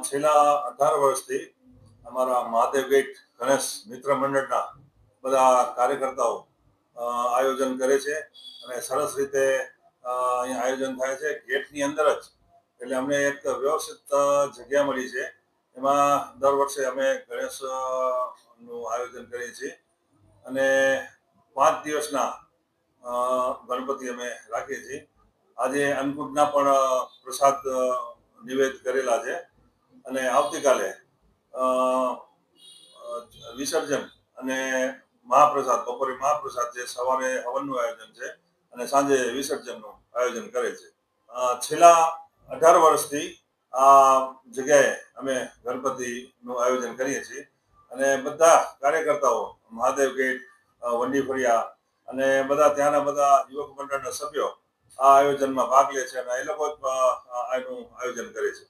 છેલ્લા 18 વર્ષથી અમારા મહાદેવ ગેટ ગણેશ મિત્ર મંડળના બધા કાર્યકર્તાઓ આયોજન કરે છે અને સરસ રીતે અહીંયા આયોજન થાય છે ગેટની અંદર જ. એટલે અમને એક વ્યવસ્થિત જગ્યા મળી છે. એમાં દર વર્ષે અમે ગણેશનું આયોજન કરીએ છીએ અને 5 દિવસના ગણપતિ અમે રાખીએ છીએ. આજે અન્નકૂટના પણ પ્રસાદ નિવેદ કરેલા છે અને આવતીકાલે વિસર્જન અને મહાપ્રસાદ, બપોરે મહાપ્રસાદ છે, સવારે હવનનું આયોજન છે અને સાંજે વિસર્જનનું આયોજન કરે છે. છેલ્લા 18 વર્ષથી આ જગ્યાએ અમે ગણપતિનું આયોજન કરીએ છીએ અને બધા કાર્યકર્તાઓ મહાદેવ ગેટ, વંડી ફળિયા અને બધા ત્યાંના બધા યુવક મંડળના સભ્યો આ આયોજનમાં ભાગ લે છે અને એ લોકો જ આનું આયોજન કરે છે.